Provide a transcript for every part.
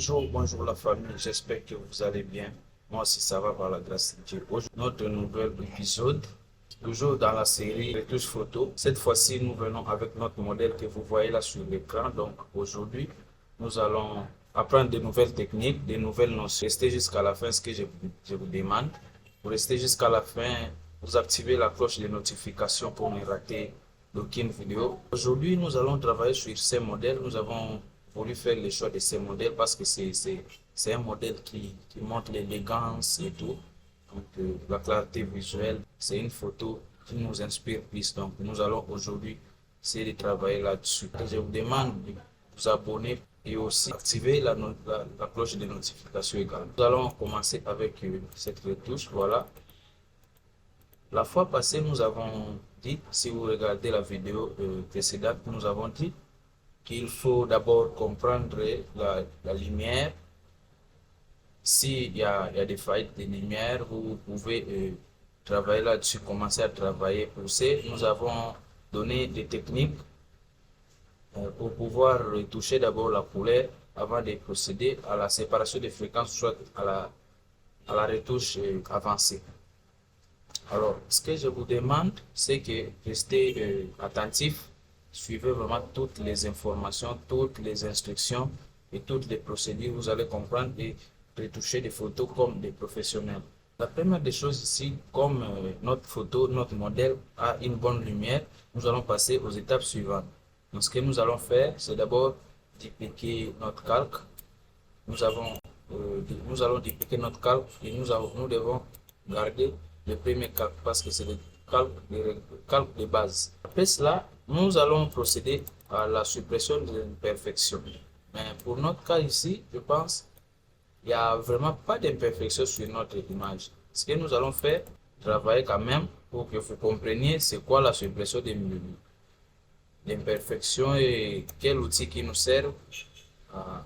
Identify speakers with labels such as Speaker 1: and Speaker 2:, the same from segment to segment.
Speaker 1: Bonjour la famille, j'espère que vous allez bien. Moi aussi ça va par la grâce de Dieu. Aujourd'hui, notre nouvel épisode, toujours dans la série Retouche photo. Cette fois-ci, nous venons avec notre modèle que vous voyez là sur l'écran. Donc aujourd'hui, nous allons apprendre de nouvelles techniques, de nouvelles notions. Restez jusqu'à la fin, ce que je vous demande. Pour rester jusqu'à la fin, vous activez la cloche de notification pour ne rater aucune vidéo. Aujourd'hui, nous allons travailler sur ces modèles. Nous avons voulu faire le choix de ces modèles parce que c'est un modèle qui montre l'élégance et tout. Donc, la clarté visuelle, c'est une photo qui nous inspire plus. Donc, nous allons aujourd'hui essayer de travailler là-dessus. Je vous demande de vous abonner et aussi activer la cloche de notification également. Nous allons commencer avec cette retouche. Voilà. La fois passée, nous avons dit, si vous regardez la vidéo précédente, nous avons dit qu'il faut d'abord comprendre la lumière. S'il y a des failles de lumière, vous pouvez travailler là-dessus, commencer à travailler, pousser. Nous avons donné des techniques pour pouvoir retoucher d'abord la couleur avant de procéder à la séparation des fréquences, soit à la retouche avancée. Alors, ce que je vous demande, c'est que restez attentif, suivez vraiment toutes les informations, toutes les instructions et toutes les procédures. Vous allez comprendre et retoucher des photos comme des professionnels. La première des choses ici, comme notre photo, notre modèle a une bonne lumière, nous allons passer aux étapes suivantes. Donc, ce que nous allons faire, c'est d'abord dupliquer notre calque. Nous allons dupliquer notre calque et nous devons garder le premier calque parce que c'est le calque de base. Après cela, nous allons procéder à la suppression des imperfections. Mais pour notre cas ici, je pense il n'y a vraiment pas d'imperfection sur notre image. Ce que nous allons faire, travailler quand même pour que vous compreniez c'est quoi la suppression des imperfections et quel outil qui nous sert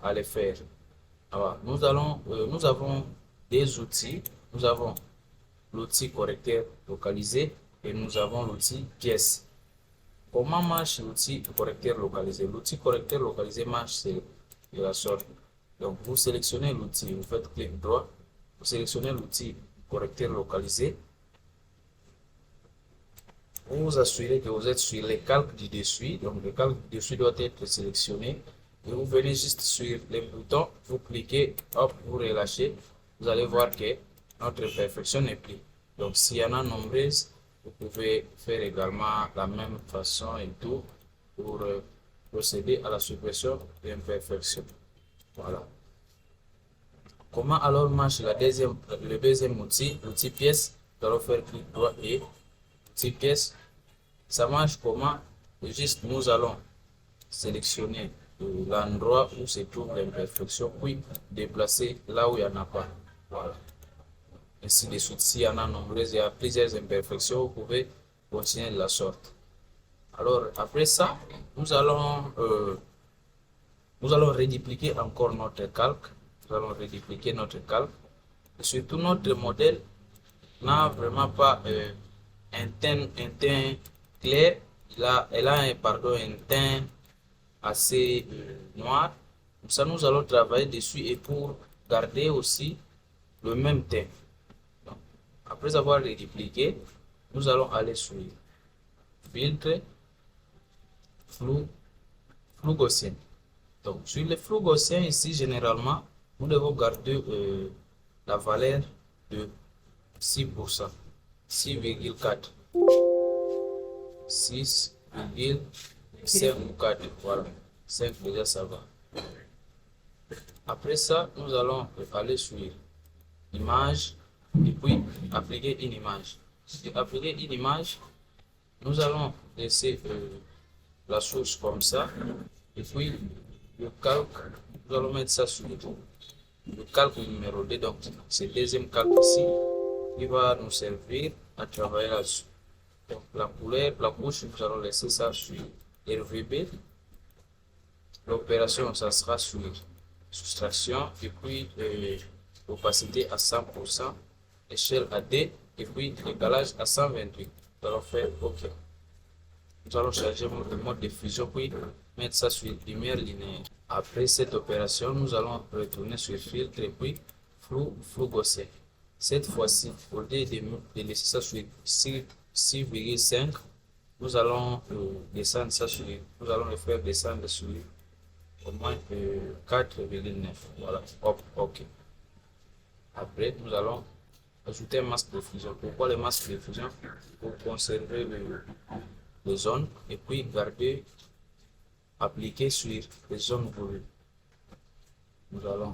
Speaker 1: à les faire. Alors, nous avons des outils. Nous avons l'outil correcteur localisé et nous avons l'outil pièce. Comment marche l'outil correcteur localisé? L'outil correcteur localisé marche de la sorte. Donc, vous sélectionnez l'outil, vous faites clic droit, vous sélectionnez l'outil correcteur localisé. Vous vous assurez que vous êtes sur les calques du dessus. Donc, le calque du dessus doit être sélectionné. Et vous venez juste sur les boutons, vous cliquez, hop, vous relâchez. Vous allez voir que notre imperfection n'est plus. Donc, s'il y en a nombreuses, vous pouvez faire également la même façon et tout pour procéder à la suppression des imperfections. Voilà. Comment alors marche le deuxième outil, l'outil pièce? Nous allons faire clic droit et outil pièce. Ça marche comment? Juste, nous allons sélectionner l'endroit où se trouve l'imperfection, puis déplacer là où il n'y en a pas. Voilà. Ainsi de suite, s'il y en a nombreuses, il y a plusieurs imperfections, vous pouvez continuer de la sorte. Alors, après ça, nous allons redupliquer encore notre calque. Nous allons redupliquer notre calque. Et surtout, notre modèle n'a vraiment pas un teint clair. Elle a un teint assez noir. Comme ça, nous allons travailler dessus et pour garder aussi le même teint. Donc, après avoir redupliqué, nous allons aller sur filtre, flou gaussien. Donc, sur le flou gaussien, ici, généralement, nous devons garder la valeur de 6%, 6,4, 6,54, voilà, 5 déjà ça va. Après ça, nous allons aller sur image et puis appliquer une image. Pour appliquer une image, nous allons laisser la source comme ça et puis le calque, nous allons mettre ça sur le calque numéro 2, donc c'est le deuxième calque ici qui va nous servir à travailler là-dessus. Donc la couleur, la couche, nous allons laisser ça sur RVB. L'opération, ça sera sur soustraction et puis opacité à 100%, échelle à D et puis décalage à 128. Nous allons faire OK. Nous allons changer le mode de fusion puis mettre ça sur lumière linéaire. Après cette opération, nous allons retourner sur filtre et puis flou gaussien. Cette fois-ci, au lieu de laisser ça sur 6,5, nous allons descendre ça sur, nous allons le faire descendre sur au moins 4,9. Voilà, hop, ok. Après, nous allons ajouter un masque de fusion. Pourquoi le masque de fusion? Pour conserver les zones et puis garder, appliquer sur les zones voulues. Nous allons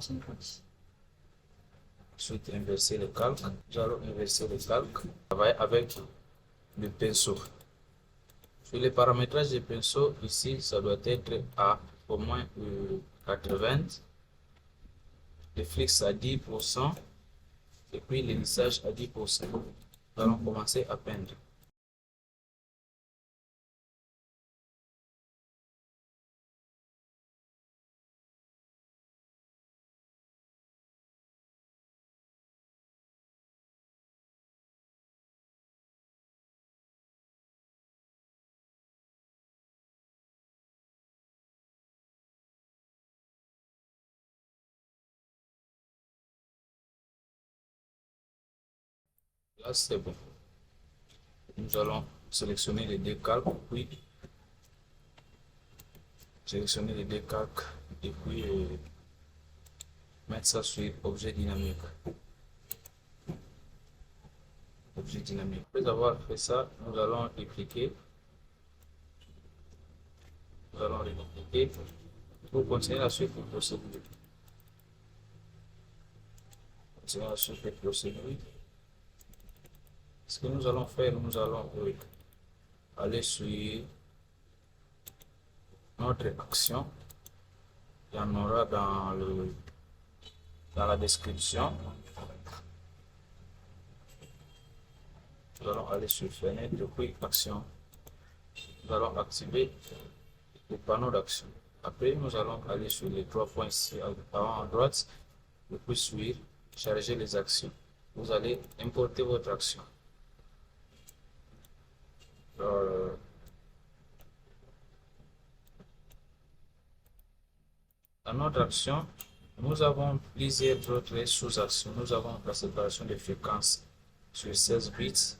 Speaker 1: ensuite inverser le calque. Nous allons inverser le calque. Travailler avec le pinceau. Sur les paramétrages du pinceau, ici, ça doit être à au moins 80, le flix à 10% et puis le lissage à 10%. Nous allons commencer à peindre. Là, c'est bon. Nous allons sélectionner les deux calques, puis sélectionner les deux calques et puis mettre ça sur objet dynamique. Objet dynamique. Après avoir fait ça, nous allons cliquer. Nous allons cliquer pour continuer la suite de procédure. Continuer la suite de procédure. Ce que nous allons faire, nous allons aller sur notre action. Il y en aura dans la description. Nous allons aller sur fenêtre, puis action. Nous allons activer le panneau d'action. Après, nous allons aller sur les 3 points ici à droite, et puis sur charger les actions. Vous allez importer votre action. Dans notre action, nous avons plusieurs autres sous-actions. Nous avons la séparation des fréquences sur 16 bits.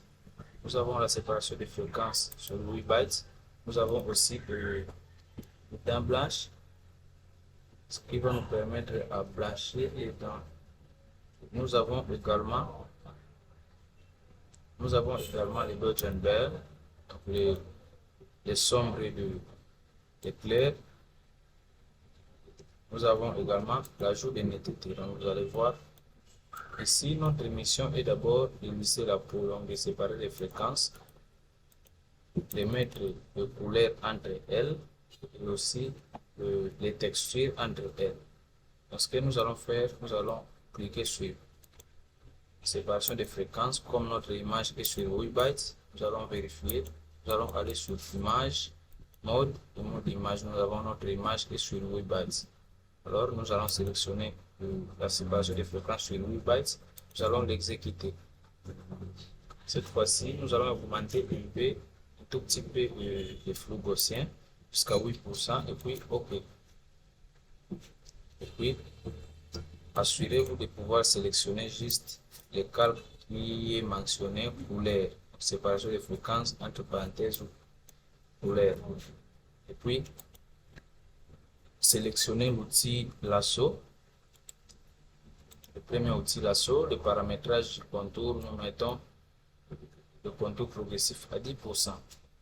Speaker 1: Nous avons la séparation des fréquences sur 8 bytes. Nous avons aussi le dents blanches, ce qui va nous permettre à blanchir les dents. Nous avons également les Beutenberg, les sombres et les clairs. Nous avons également l'ajout de netteté. Donc, vous allez voir ici, notre mission est d'abord de lisser la peau, donc de séparer les fréquences, de mettre les couleurs entre elles et aussi les textures entre elles. Donc, ce que nous allons faire, nous allons cliquer sur séparation des fréquences. Comme notre image est sur 8 bytes, nous allons vérifier. Nous allons aller sur image, mode image. Nous avons notre image est sur 8 bytes. Alors, nous allons sélectionner la séparation des fréquences sur 8 bytes. Nous allons l'exécuter. Cette fois-ci, nous allons augmenter un tout petit peu le flou gaussien jusqu'à 8% et puis OK. Et puis, assurez-vous de pouvoir sélectionner juste le calque qui est mentionné pour les séparations de fréquences entre parenthèses pour les. Et puis, sélectionnez l'outil lasso. Le premier outil lasso, le paramétrage du contour, nous mettons le contour progressif à 10%.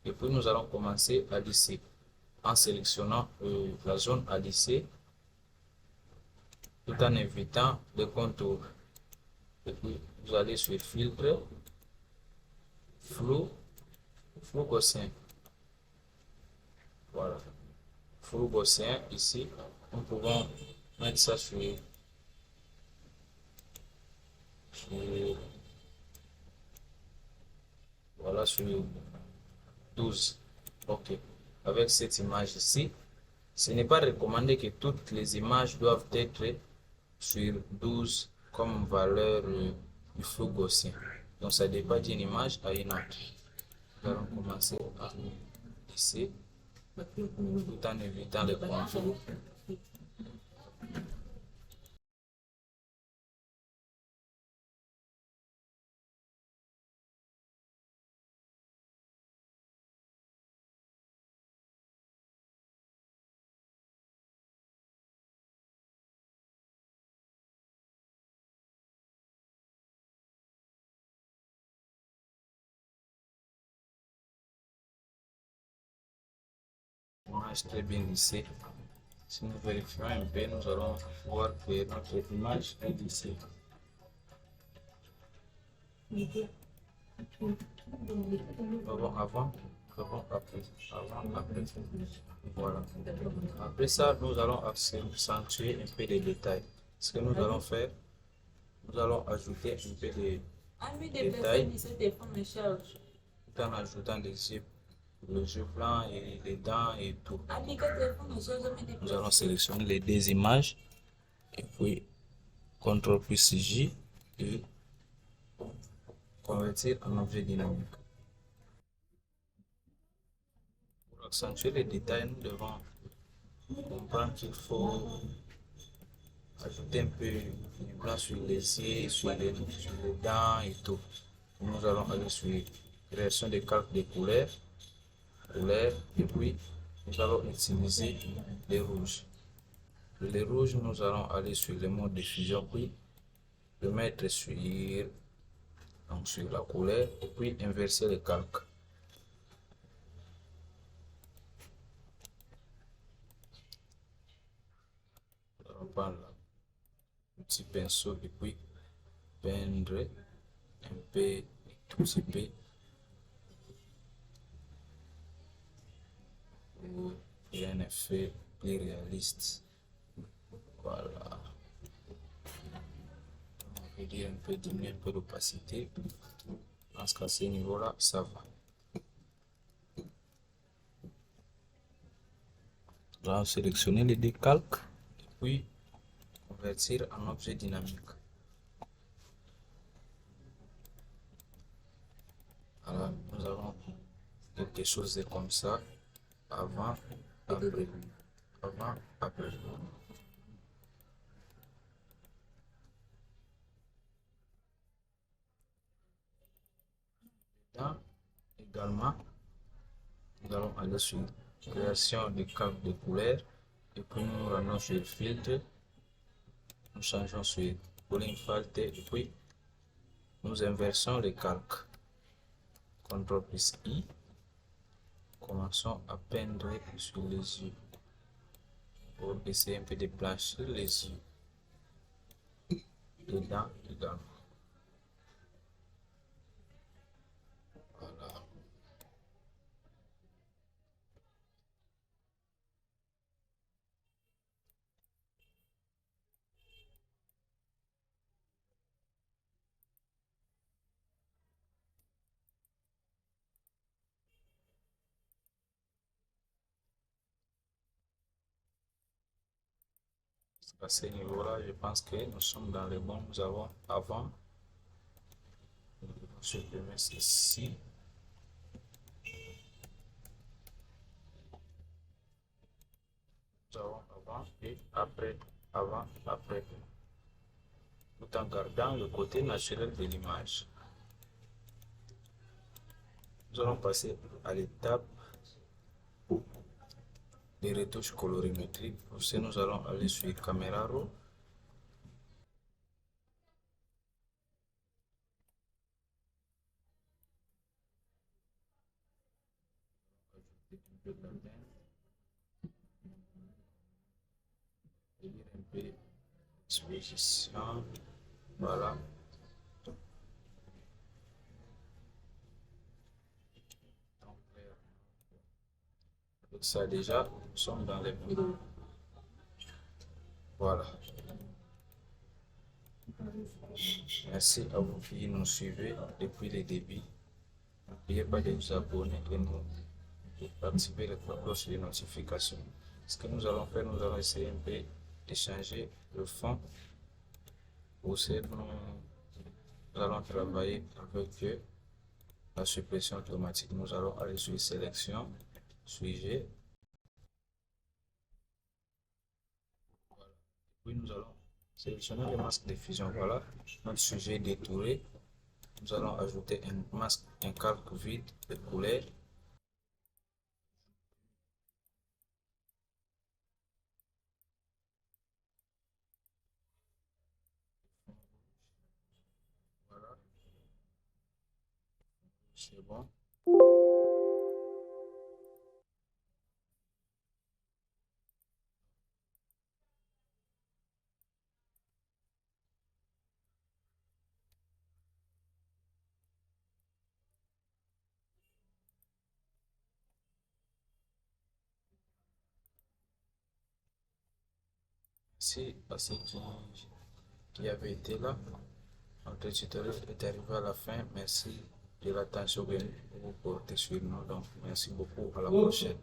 Speaker 1: Et puis, nous allons commencer à lisser en sélectionnant la zone à lisser tout en évitant le contour. Et puis, vous allez sur filtre, flou gaussien. Voilà. Flou gaussien, ici, nous pouvons mettre ça sur voilà, sur 12. OK. Avec cette image ici, ce n'est pas recommandé que toutes les images doivent être sur 12 comme valeur du flou gaussien. Donc, ça dépend d'une image à une autre. Nous allons commencer à lisser tout en évitant les contours. Image très bien lissée. Si nous vérifions un peu, nous allons voir que notre image est lissée. Avant, après. Avant, après. Voilà. Après ça, nous allons accentuer un peu les détails. Ce que nous allons faire, nous allons ajouter un peu de détails tout en ajoutant les yeux blancs et les dents et tout. Nous allons sélectionner les deux images et puis CTRL plus J et convertir en objet dynamique. Pour accentuer les détails, nous devons comprendre qu'il faut ajouter un peu du blanc sur les yeux, sur les dents et tout. Nous allons aller sur création de calques de couleurs, et puis nous allons utiliser les rouges. Les rouges, nous allons aller sur le mode de fusion, puis le mettre sur la couleur et puis inverser le calque. Nous allons prendre un petit pinceau et puis peindre un peu, tout petit peu, pour créer un effet plus réaliste. Voilà. On va dire un peu diminuer un peu l'opacité. Dans ce cas, à ce niveau-là, ça va. Nous allons sélectionner les décalques et puis convertir en objet dynamique. Alors, nous avons quelque chose de comme ça, avant, après, avant, après. Là, également, nous allons aller sur création de calque de couleur et puis nous allons sur filtre, nous changeons sur Pulling Filter et puis nous inversons les calques. CTRL plus I, commençons à peindre sur les yeux pour essayer un peu de blanchir les yeux, les dents également. Voilà. À ce niveau-là, je pense que nous sommes dans le bon. Nous avons avant, nous devons supprimer ceci. Nous avons avant et après, avant, après, tout en gardant le côté naturel de l'image. Nous allons passer à l'étape des retouches colorimétriques. Pour ce, nous allons aller sur Caméra Raw. Un peu d'exposition. Voilà. Donc ça déjà, nous sommes dans les bons. Voilà. Merci à vous qui nous suivez depuis le début. N'oubliez pas de vous abonner et d'activer la cloche de notification. Ce que nous allons faire, nous allons essayer un peu de changer le fond. Pour ce, nous allons travailler avec la suppression automatique. Nous allons aller sur sélection, sujet. Puis nous allons sélectionner le masque de fusion. Voilà, notre sujet est détouré. Nous allons ajouter un masque, un calque vide de couleur. Voilà, c'est bon. Merci à ceux qui avaient été là. Notre tutoriel est arrivé à la fin. Merci de l'attention que vous portez sur nous. Donc, merci beaucoup. À la prochaine.